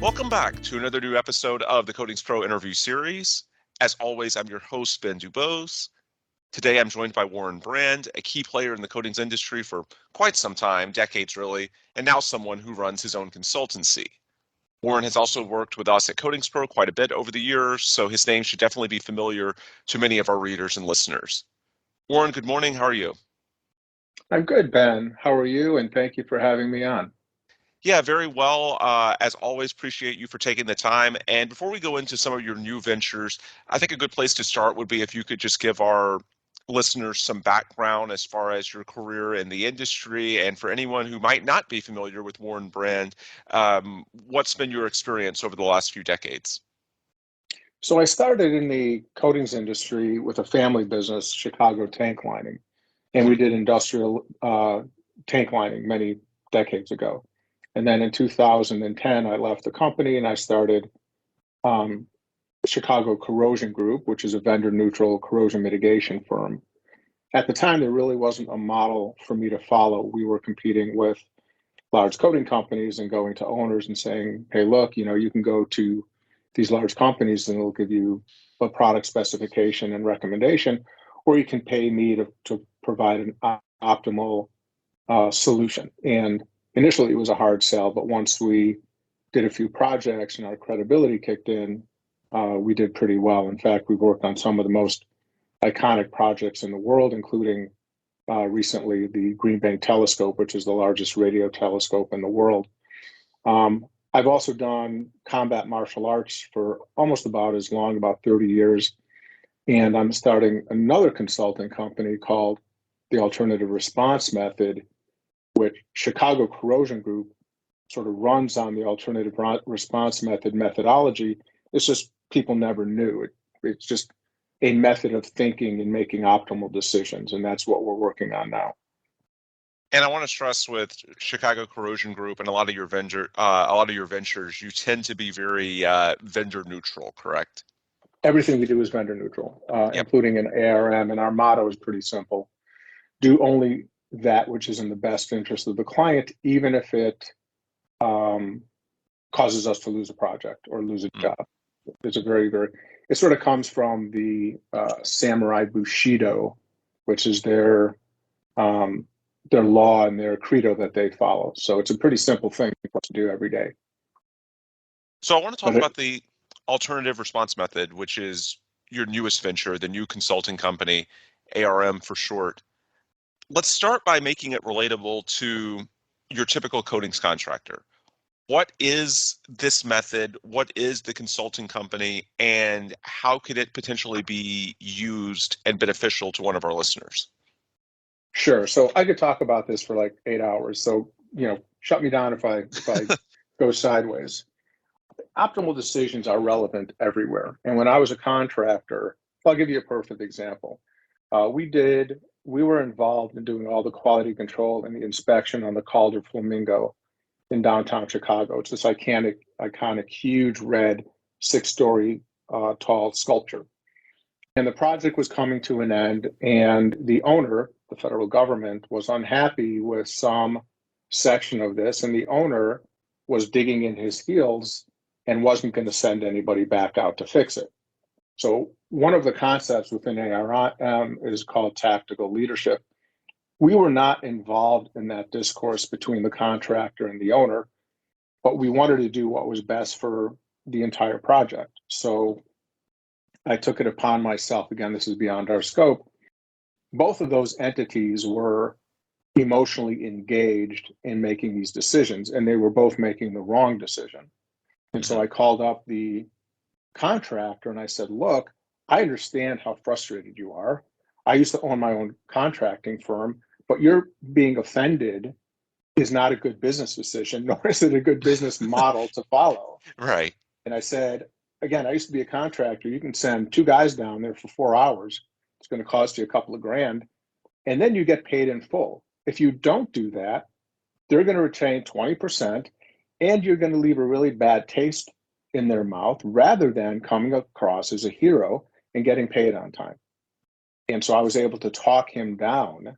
Welcome back to another new episode of the CoatingsPro interview series. As always, I'm your host, Ben Dubose. Today, I'm joined by Warren Brand, a key player in the coatings industry for quite some time, decades really, and now someone who runs his own consultancy. Warren has also worked with us at CoatingsPro quite a bit over the years, so his name should definitely be familiar to many of our readers and listeners. Warren, good morning. How are you? I'm good, Ben. How are you? And thank you for having me on. Yeah, very well. As always, appreciate you for taking the time. And before we go into some of your new ventures, I think a good place to start would be if you could just give our listeners some background as far as your career in the industry. And for anyone who might not be familiar with Warren Brand, what's been your experience over the last few decades? So I started in the coatings industry with a family business, Chicago Tank Lining, and we did industrial tank lining many decades ago. And then in 2010, I left the company and I started Chicago Corrosion Group, which is a vendor-neutral corrosion mitigation firm. At the time, there really wasn't a model for me to follow. We were competing with large coating companies and going to owners and saying, hey, look, you can go to these large companies and they'll give you a product specification and recommendation, or you can pay me to provide an optimal solution. And initially it was a hard sell, but once we did a few projects and our credibility kicked in, we did pretty well. In fact, we've worked on some of the most iconic projects in the world, including recently the Green Bank Telescope, which is the largest radio telescope in the world. I've also done combat martial arts for almost about as long, about 30 years. And I'm starting another consulting company called the Alternative Response Method, which Chicago Corrosion Group sort of runs on the Alternative Response Method methodology. It's just people never knew. It's just a method of thinking and making optimal decisions. And that's what we're working on now. And I want to stress with Chicago Corrosion Group and a lot of your ventures, you tend to be very vendor neutral, correct? Everything we do is vendor neutral, Yep. including an ARM. And our motto is pretty simple: do only that which is in the best interest of the client, even if it causes us to lose a project or lose a job. It's it sort of comes from the samurai Bushido, which is their law and their credo that they follow. So it's a pretty simple thing to do every day. So I want to talk about the Alternative Response Method, which is your newest venture, the new consulting company, ARM for short. Let's start by making it relatable to your typical coatings contractor. What is this method? What is the consulting company? And how could it potentially be used and beneficial to one of our listeners? Sure. So I could talk about this for like 8 hours. So, shut me down if I go sideways. Optimal decisions are relevant everywhere. And when I was a contractor, I'll give you a perfect example. We were involved in doing all the quality control and the inspection on the Calder Flamingo in downtown Chicago. It's this iconic, huge red 6-story tall sculpture. And the project was coming to an end, and the owner, the federal government, was unhappy with some section of this, and the owner was digging in his heels and wasn't going to send anybody back out to fix it. So one of the concepts within ARM is called tactical leadership. We were not involved in that discourse between the contractor and the owner, but we wanted to do what was best for the entire project. So I took it upon myself, again, this is beyond our scope. Both of those entities were emotionally engaged in making these decisions, and they were both making the wrong decision. And so I called up the contractor and I said, look, I understand how frustrated you are. I used to own my own contracting firm, but you're being offended is not a good business decision, nor is it a good business model to follow. Right. And I said, again, I used to be a contractor. You can send 2 guys down there for 4 hours. It's going to cost you a couple of grand. And then you get paid in full. If you don't do that, they're going to retain 20%, and you're going to leave a really bad taste in their mouth rather than coming across as a hero and getting paid on time. And so I was able to talk him down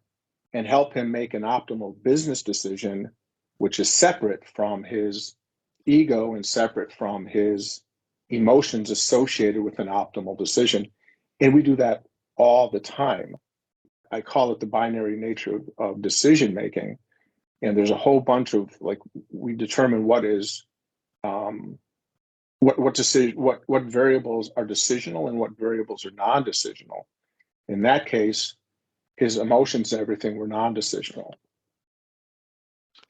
and help him make an optimal business decision, which is separate from his ego and separate from his emotions associated with an optimal decision. And we do that all the time. I call it the binary nature of decision making. And there's a whole bunch of, like, we determine what is what variables are decisional and what variables are non-decisional. In that case, his emotions and everything were non-decisional.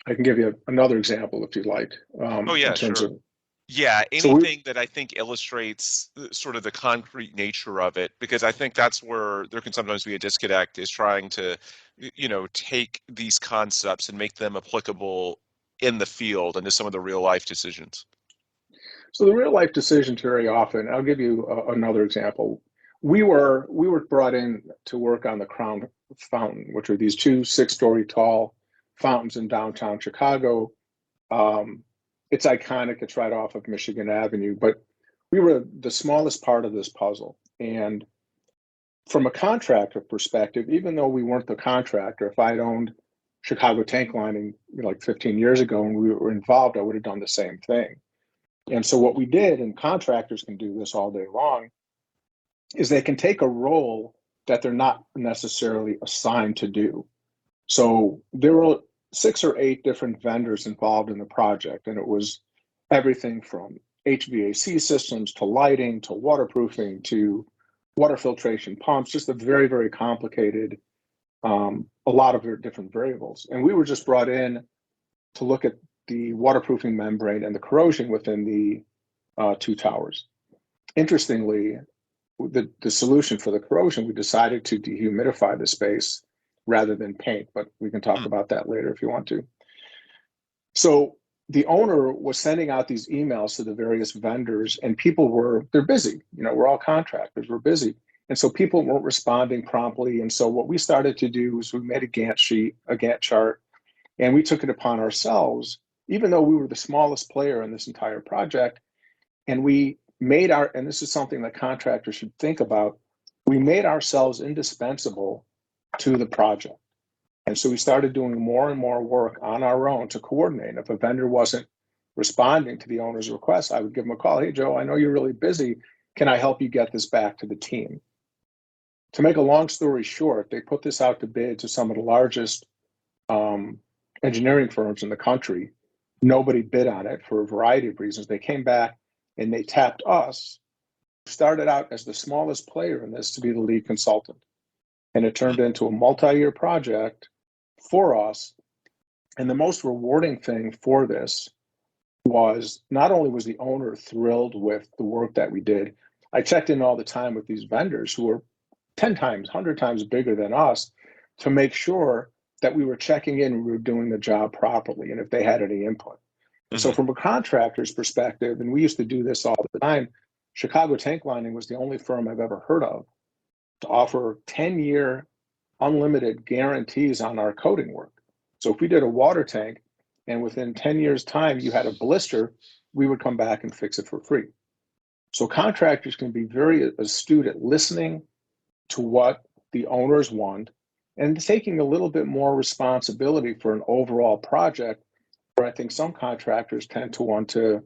I can give you another example if you'd like. Oh yeah, In terms sure. of Yeah, so we anything that I think illustrates sort of the concrete nature of it, because I think that's where there can sometimes be a disconnect, is trying to, take these concepts and make them applicable in the field and to some of the real life decisions. So the real life decisions very often. I'll give you another example. We were brought in to work on the Crown Fountain, which are these two 6-story tall fountains in downtown Chicago. It's iconic. It's right off of Michigan Avenue, but we were the smallest part of this puzzle. And from a contractor perspective, even though we weren't the contractor, if I'd owned Chicago Tank Lining like 15 years ago and we were involved, I would have done the same thing. And so what we did, and contractors can do this all day long, is they can take a role that they're not necessarily assigned to do. So there were 6 or 8 different vendors involved in the project, and it was everything from HVAC systems to lighting to waterproofing to water filtration pumps, just a very, very complicated, a lot of different variables. And we were just brought in to look at the waterproofing membrane and the corrosion within the 2 towers. Interestingly, the solution for the corrosion, we decided to dehumidify the space rather than paint, but we can talk about that later if you want to. So the owner was sending out these emails to the various vendors, and they're busy. We're all contractors, we're busy. And so people weren't responding promptly. And so what we started to do was we made a Gantt chart, and we took it upon ourselves, even though we were the smallest player in this entire project, and we made and this is something that contractors should think about, we made ourselves indispensable to the project. And so we started doing more and more work on our own to coordinate. If a vendor wasn't responding to the owner's request, I would give them a call. Hey, Joe, I know you're really busy. Can I help you get this back to the team? To make a long story short, they put this out to bid to some of the largest engineering firms in the country. Nobody bid on it for a variety of reasons. They came back and they tapped us, started out as the smallest player in this, to be the lead consultant. And it turned into a multi-year project for us. And the most rewarding thing for this was not only was the owner thrilled with the work that we did, I checked in all the time with these vendors who were 10 times, 100 times bigger than us to make sure that we were checking in and we were doing the job properly and if they had any input. And so from a contractor's perspective, and we used to do this all the time, Chicago Tank Lining was the only firm I've ever heard of to offer 10-year unlimited guarantees on our coating work. So if we did a water tank and within 10 years time you had a blister, we would come back and fix it for free. So contractors can be very astute at listening to what the owners want and taking a little bit more responsibility for an overall project, where I think some contractors tend to want to,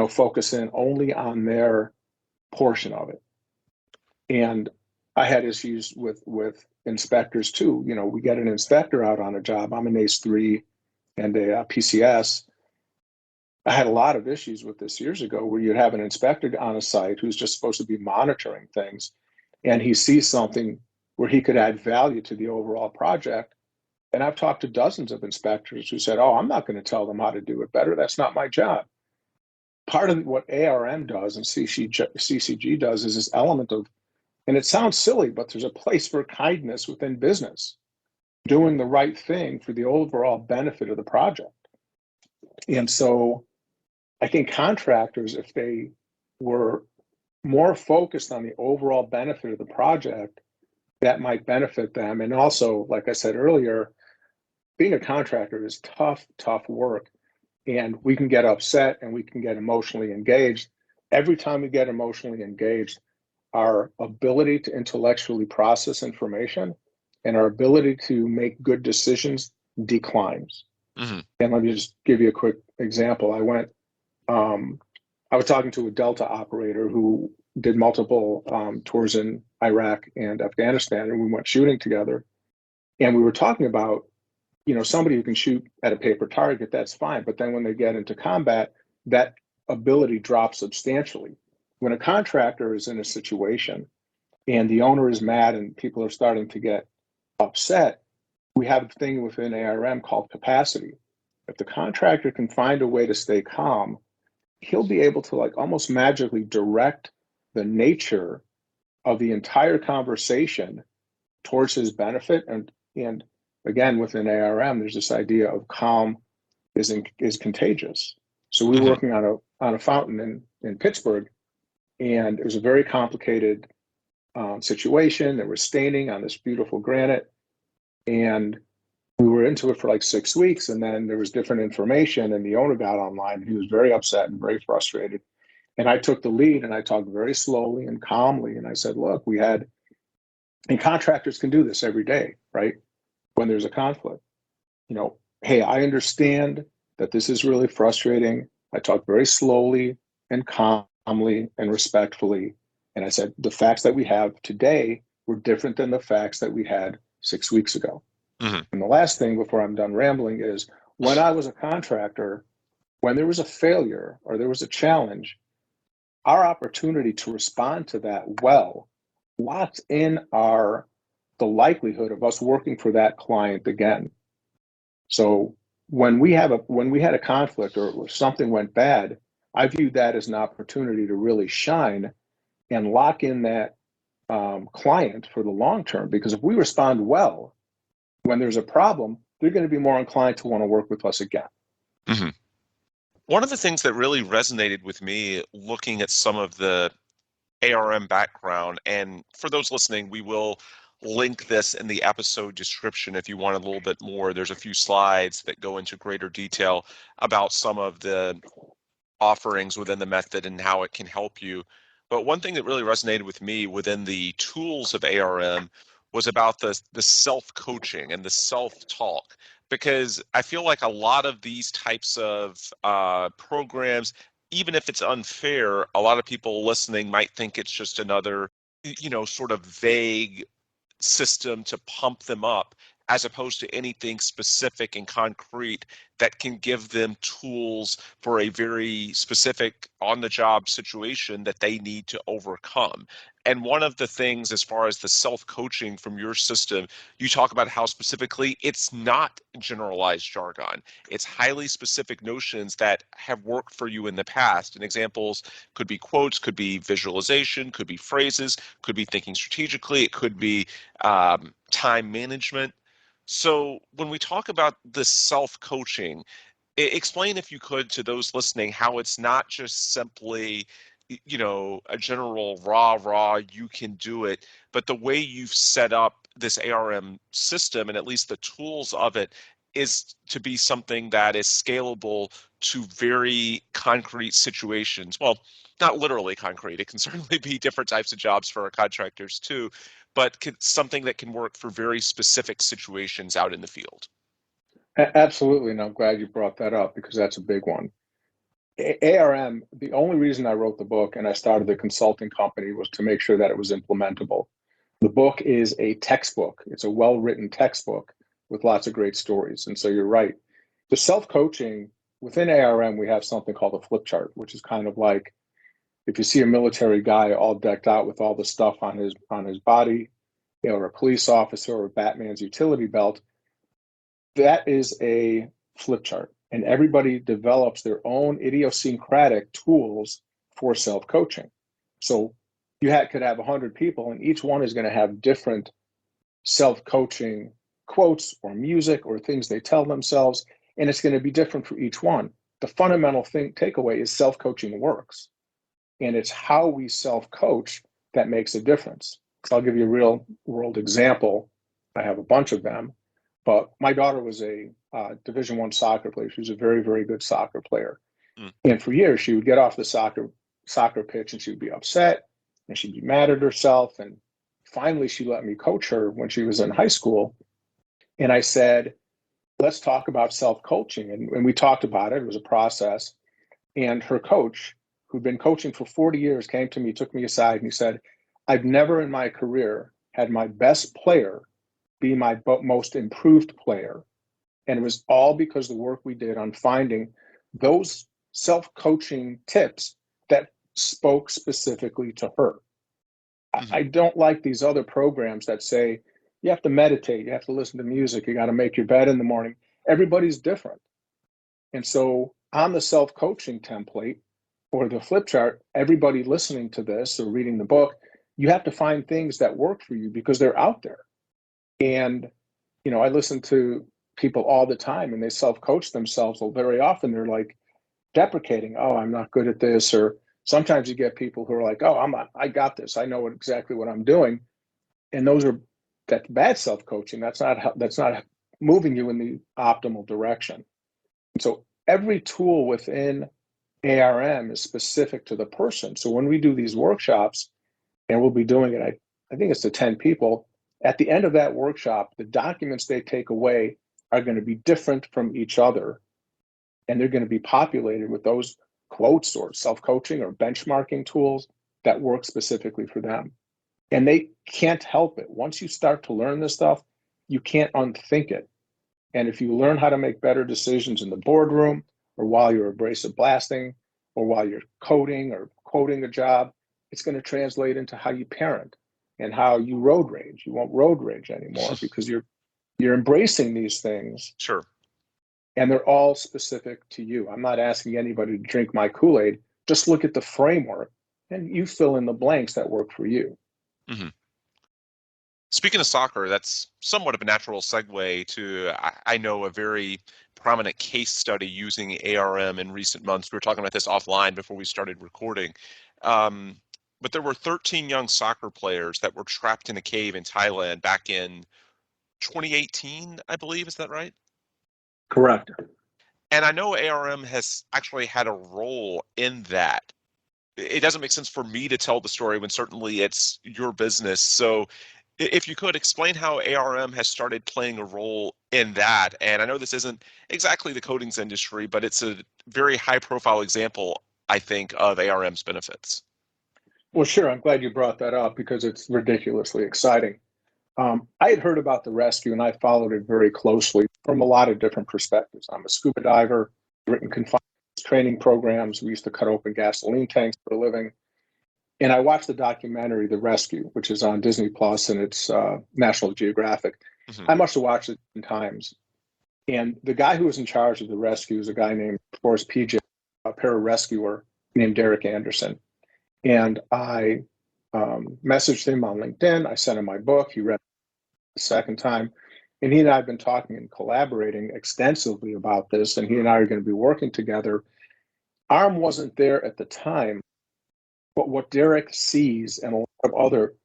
focus in only on their portion of it. And I had issues with inspectors too. We get an inspector out on a job. I'm an ACE3 and a PCS. I had a lot of issues with this years ago, where you'd have an inspector on a site who's just supposed to be monitoring things, and he sees something where he could add value to the overall project. And I've talked to dozens of inspectors who said, oh, I'm not going to tell them how to do it better. That's not my job. Part of what ARM does and CCG does is this element of, and it sounds silly, but there's a place for kindness within business, doing the right thing for the overall benefit of the project. And so I think contractors, if they were more focused on the overall benefit of the project, that might benefit them. And also, like I said earlier, being a contractor is tough work. And we can get upset and we can get emotionally engaged. Every time we get emotionally engaged, our ability to intellectually process information and our ability to make good decisions declines. And let me just give you a quick example. I went I was talking to a Delta operator who did multiple tours in Iraq and Afghanistan, and we went shooting together. And we were talking about, somebody who can shoot at a paper target, that's fine. But then when they get into combat, that ability drops substantially. When a contractor is in a situation and the owner is mad and people are starting to get upset, we have a thing within ARM called capacity. If the contractor can find a way to stay calm, he'll be able to like almost magically direct the nature of the entire conversation towards his benefit. And again, within ARM, there's this idea of calm is contagious. So we were Hmm. working on a fountain in Pittsburgh, and it was a very complicated situation. There was staining on this beautiful granite, and we were into it for like 6 weeks, and then there was different information, and the owner got online, and he was very upset and very frustrated. And I took the lead, and I talked very slowly and calmly, and I said, "Look, and contractors can do this every day, right? When there's a conflict, hey, I understand that this is really frustrating." I talked very slowly and calmly and respectfully. And I said, the facts that we have today were different than the facts that we had 6 weeks ago. Hmm. And the last thing before I'm done rambling is when I was a contractor, when there was a failure or there was a challenge, our opportunity to respond to that well locked in the likelihood of us working for that client again. So when we had a conflict or something went bad, I viewed that as an opportunity to really shine and lock in that client for the long term. Because if we respond well when there's a problem, they're going to be more inclined to want to work with us again. Hmm. One of the things that really resonated with me looking at some of the ARM background, and for those listening, we will link this in the episode description if you want a little bit more. There's a few slides that go into greater detail about some of the offerings within the method and how it can help you. But one thing that really resonated with me within the tools of ARM was about the self-coaching and the self-talk, because I feel like a lot of these types of programs, even if it's unfair, a lot of people listening might think it's just another, sort of vague system to pump them up, as opposed to anything specific and concrete that can give them tools for a very specific on the job situation that they need to overcome. And one of the things, as far as the self coaching from your system, you talk about how specifically it's not generalized jargon. It's highly specific notions that have worked for you in the past. And examples could be quotes, could be visualization, could be phrases, could be thinking strategically, it could be time management. So when we talk about this self-coaching, explain, if you could, to those listening how it's not just simply, a general rah, you can do it, but the way you've set up this ARM system and at least the tools of it is to be something that is scalable to very concrete situations. Well, not literally concrete. It can certainly be different types of jobs for our contractors too, but something that can work for very specific situations out in the field. Absolutely. And I'm glad you brought that up because that's a big one. ARM, the only reason I wrote the book and I started the consulting company was to make sure that it was implementable. The book is a textbook. It's a well-written textbook with lots of great stories. And so you're right. The self-coaching within ARM, we have something called a flip chart, which is kind of like if you see a military guy all decked out with all the stuff on his body, or a police officer or Batman's utility belt, that is a flip chart. And everybody develops their own idiosyncratic tools for self-coaching. So could have 100 people, and each one is going to have different self-coaching quotes or music or things they tell themselves, and it's going to be different for each one. The fundamental takeaway is self-coaching works, and it's how we self-coach that makes a difference. So I'll give you a real world example. I have a bunch of them, but my daughter was a Division I soccer player. She was a very, very good soccer player, Mm. and for years she would get off the soccer pitch and she would be upset and she'd be mad at herself. And finally, she let me coach her when she was in high school. And I said, let's talk about self-coaching. And we talked about it. It was a process. And her coach, who'd been coaching for 40 years, came to me, took me aside, and he said, I've never in my career had my best player be my most improved player. And it was all because the work we did on finding those self-coaching tips that spoke specifically to her. Hmm. I don't like these other programs that say you have to meditate, you have to listen to music, you got to make your bed in the morning. Everybody's different. And so on the self-coaching template or the flip chart, everybody listening to this or reading the book, you have to find things that work for you because they're out there. And, I listen to people all the time and they self-coach themselves. Well, very often they're like deprecating, oh, I'm not good at this. Or sometimes you get people who are like, oh, I got this. I know exactly what I'm doing. And that's bad self-coaching. That's not moving you in the optimal direction. So every tool within ARM is specific to the person. So when we do these workshops, and we'll be doing it, I think it's to 10 people, at the end of that workshop, the documents they take away are going to be different from each other. And they're going to be populated with those quotes or self-coaching or benchmarking tools that work specifically for them. And they can't help it. Once you start to learn this stuff, you can't unthink it. And if you learn how to make better decisions in the boardroom or while you're abrasive blasting or while you're coding or quoting a job, it's going to translate into how you parent and how you road rage. You won't road rage anymore because you're embracing these things Sure. and they're all specific to you. I'm not asking anybody to drink my Kool-Aid. Just look at the framework and you fill in the blanks that work for you. Hmm. Speaking of soccer, that's somewhat of a natural segue to, I know, a very prominent case study using ARM in recent months. We were talking about this offline before we started recording. Um, but there were 13 young soccer players that were trapped in a cave in Thailand back in 2018, I believe. Is that right? Correct. And I know ARM has actually had a role in that. It doesn't make sense for me to tell the story when certainly it's your business. So if you could explain how ARM has started playing a role in that. And I know this isn't exactly the coatings industry, but it's a very high profile example, I think, of ARM's benefits. Well, sure. I'm glad you brought that up because it's ridiculously exciting. I had heard about the rescue and I followed it very closely from a lot of different perspectives. I'm a scuba diver, written confinement training programs. We used to cut open gasoline tanks for a living. And I watched the documentary, The Rescue, which is on Disney Plus and it's National Geographic. Hmm. I must have watched it 10 times. And the guy who was in charge of the rescue is a guy named Forrest PJ, a pararescuer named Derek Anderson. And I messaged him on LinkedIn. I sent him my book. He read it the second time. And he and I have been talking and collaborating extensively about this. And he and I are going to be working together. ARM wasn't there at the time, but what Derek sees and a lot of other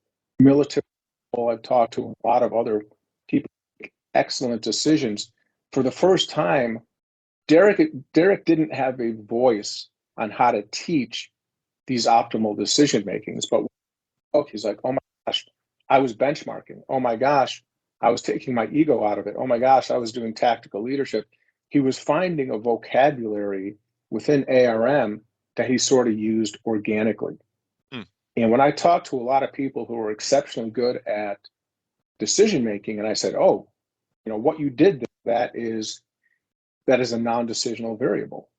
military people I've talked to, a lot of other people make excellent decisions. For the first time, Derek didn't have a voice on how to teach these optimal decision makings, but he's like, oh my gosh, I was benchmarking. Oh my gosh, I was taking my ego out of it. Oh my gosh, I was doing tactical leadership. He was finding a vocabulary within ARM that he sort of used organically. Hmm. And when I talked to a lot of people who were exceptionally good at decision making, and I said, oh, what you did, that is a non-decisional variable.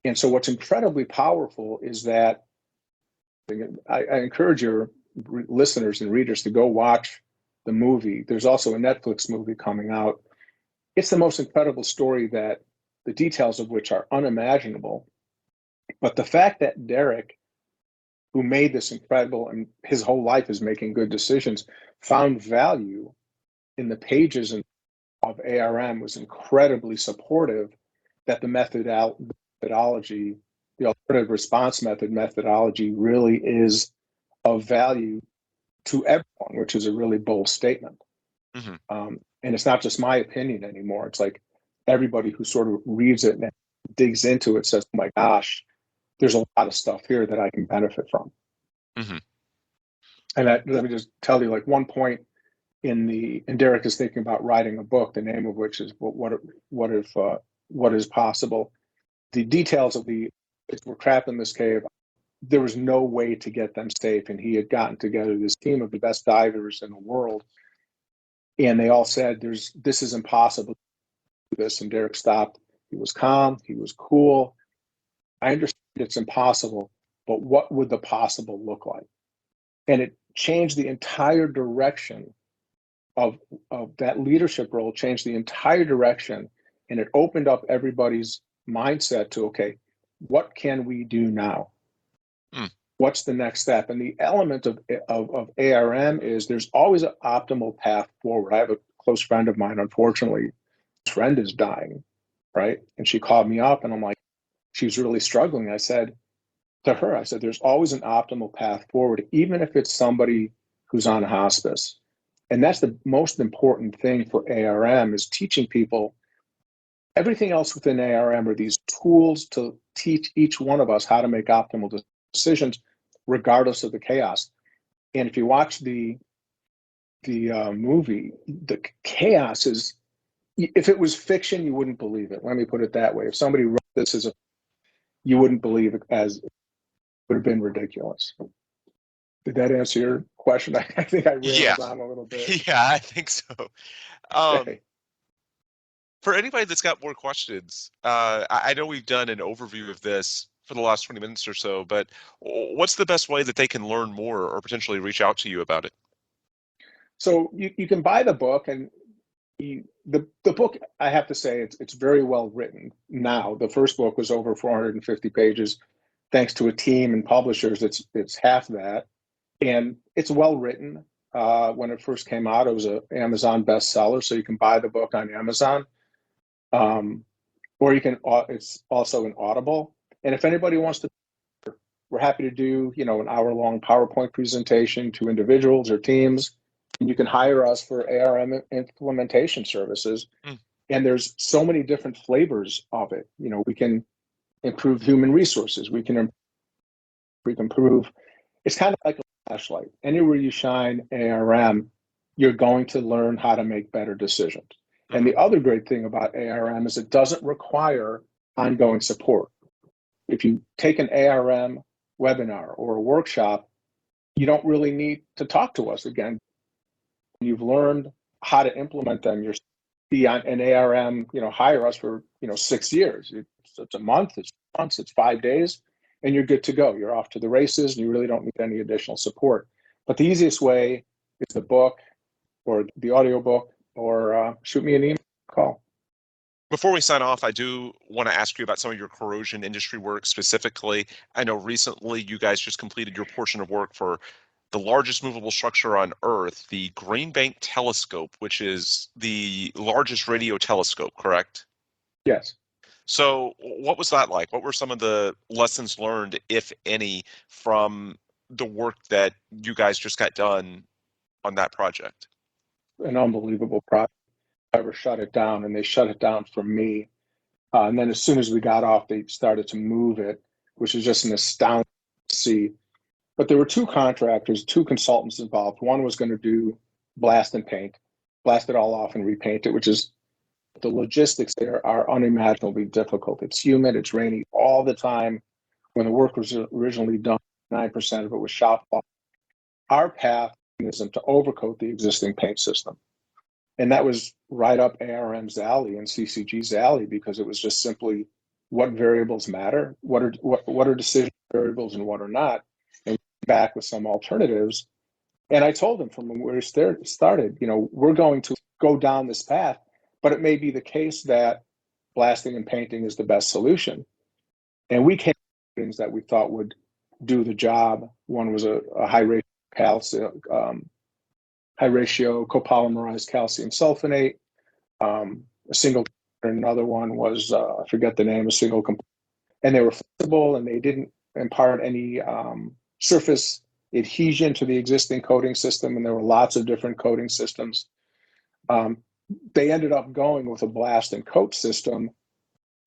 And so what's incredibly powerful is that I encourage your listeners and readers to go watch the movie. There's also a Netflix movie coming out. It's the most incredible story that the details of which are unimaginable. But the fact that Derek, who made this incredible and his whole life is making good decisions, found value in the pages of ARM was incredibly supportive that the methodology, the alternative response methodology really is of value to everyone, which is a really bold statement. Hmm. And it's not just my opinion anymore. It's like everybody who sort of reads it and digs into it says, oh my gosh, there's a lot of stuff here that I can benefit from. Hmm. And let me just tell you, like one point and Derek is thinking about writing a book, the name of which is what is possible. The details of the were trapped in this cave. There was no way to get them safe. And he had gotten together this team of the best divers in the world. And they all said, this is impossible to do this. And Derek stopped. He was calm. He was cool. I understand it's impossible, but what would the possible look like? And it changed the entire direction of that leadership role, changed the entire direction. And it opened up everybody's mindset to, okay, what can we do now? What's the next step? And the element of ARM is there's always an optimal path forward. I have a close friend of mine, unfortunately, his friend is dying, right? And she called me up and I'm like, she's really struggling. I said to her, I said, there's always an optimal path forward, even if it's somebody who's on hospice. And that's the most important thing for ARM is teaching people. Everything else within ARM are these tools to teach each one of us how to make optimal decisions, regardless of the chaos. And if you watch the movie, the chaos is, if it was fiction, you wouldn't believe it. Let me put it that way. If somebody wrote this you wouldn't believe it, as it would have been ridiculous. Did that answer your question? I think I railed on a little bit. Yeah, I think so. Okay. For anybody that's got more questions, I know we've done an overview of this for the last 20 minutes or so, but what's the best way that they can learn more or potentially reach out to you about it? So you can buy the book, and the book, I have to say, it's very well written now. The first book was over 450 pages. Thanks to a team and publishers, it's half that. And it's well written. When it first came out, it was an Amazon bestseller, so you can buy the book on Amazon. Or you can, it's also an Audible. And if anybody wants to, we're happy to do, an hour-long PowerPoint presentation to individuals or teams. And you can hire us for ARM implementation services. And there's so many different flavors of it. We can improve human resources. We can improve. It's kind of like a flashlight. Anywhere you shine ARM, you're going to learn how to make better decisions. And the other great thing about ARM is it doesn't require ongoing support. If you take an ARM webinar or a workshop, you don't really need to talk to us again. You've learned how to implement them. You're beyond an ARM, hire us for, 6 years. It's a month, it's months, it's 5 days, and you're good to go. You're off to the races, and you really don't need any additional support. But the easiest way is the book or the audiobook, or shoot me an email, call. Before we sign off, I do want to ask you about some of your corrosion industry work specifically. I know recently you guys just completed your portion of work for the largest movable structure on Earth, the Green Bank Telescope, which is the largest radio telescope, correct? Yes. So what was that like? What were some of the lessons learned, if any, from the work that you guys just got done on that project? An unbelievable project. I ever shut it down, and they shut it down for me. And then as soon as we got off, they started to move it, which is just an astounding to see. But there were two contractors, two consultants involved. One was going to do blast and paint, blast it all off and repaint it, which is, the logistics there are unimaginably difficult. It's humid, it's rainy all the time. When the work was originally done, 9% of it was shop off. Our path is to overcoat the existing paint system. And that was right up ARM's alley and CCG's alley, because it was just simply what variables matter, what are decision variables and what are not, and back with some alternatives. And I told them from when we started, we're going to go down this path, but it may be the case that blasting and painting is the best solution. And we came up with things that we thought would do the job. One was a high ratio copolymerized calcium sulfonate, a single, another one was, I forget the name, a single component. And they were flexible, and they didn't impart any surface adhesion to the existing coating system, and there were lots of different coating systems. They ended up going with a blast and coat system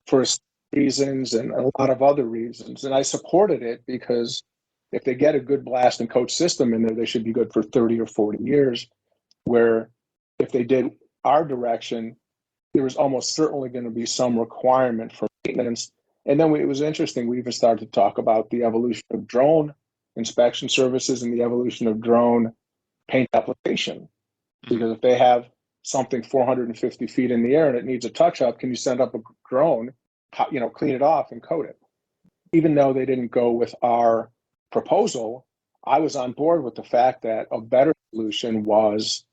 for reasons and a lot of other reasons. And I supported it because if they get a good blast and coat system in there, they should be good for 30 or 40 years. Where if they did our direction, there was almost certainly going to be some requirement for maintenance And then it was interesting. We even started to talk about the evolution of drone inspection services and the evolution of drone paint application. Because if they have something 450 feet in the air and it needs a touch up, can you send up a drone, clean it off and coat it? Even though they didn't go with our proposal, I was on board with the fact that a better solution was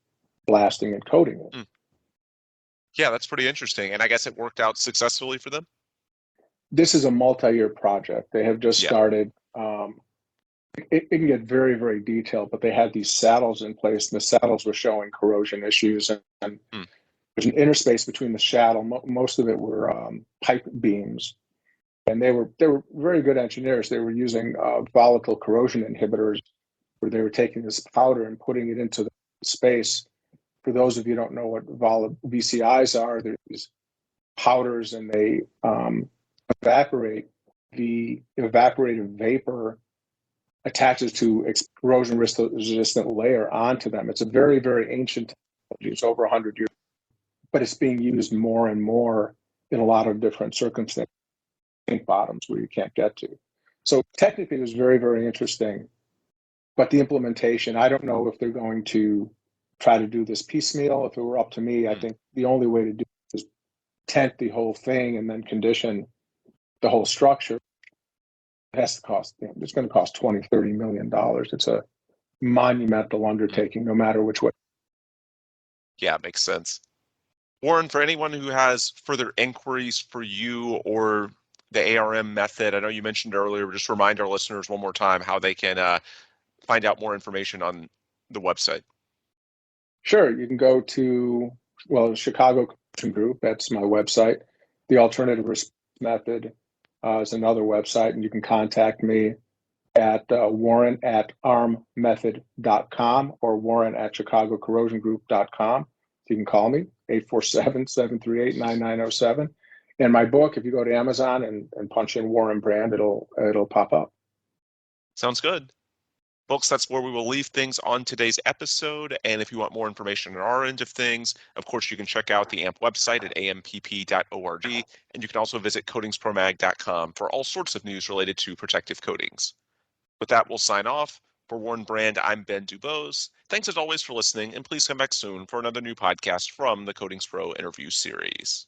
blasting and coating it. Mm. Yeah, that's pretty interesting. And I guess it worked out successfully for them? This is a multi-year project. They have just Yeah. started. It can get very, very detailed, but they had these saddles in place, and the saddles were showing corrosion issues. And there's an interspace between the saddle. Most of it were pipe beams, and they were very good engineers. They were using volatile corrosion inhibitors, where they were taking this powder and putting it into the space. For those of you who don't know what VCIs are, they're these powders, and they evaporate. The evaporated vapor attaches to corrosion resistant layer onto them. It's a very, very ancient technology. It's over 100 years, but it's being used more and more in a lot of different circumstances, pink bottoms where you can't get to. So technically it was very, very interesting, but the implementation, I don't know if they're going to try to do this piecemeal. If it were up to me, I think the only way to do it is tent the whole thing and then condition the whole structure. It has to cost, it's going to cost $20-30 million. It's a monumental undertaking, no matter which way. Yeah, makes sense. Warren, for anyone who has further inquiries for you or the ARM method, I know you mentioned earlier, just remind our listeners one more time how they can find out more information on the website. Sure. You can go to, Chicago Coaching Group. That's my website. The Alternative Response Method is another website, and you can contact me at warren@armmethod.com or warren@chicagocorrosiongroup.com. You can call me, 847-738-9907. And my book, if you go to Amazon and punch in Warren Brand, it'll pop up. Sounds good. Folks, that's where we will leave things on today's episode. And if you want more information on our end of things, of course, you can check out the AMP website at ampp.org. And you can also visit CoatingsProMag.com for all sorts of news related to protective coatings. With that, we'll sign off. For Warren Brand, I'm Ben Dubose. Thanks as always for listening, and please come back soon for another new podcast from the Coatings Pro interview series.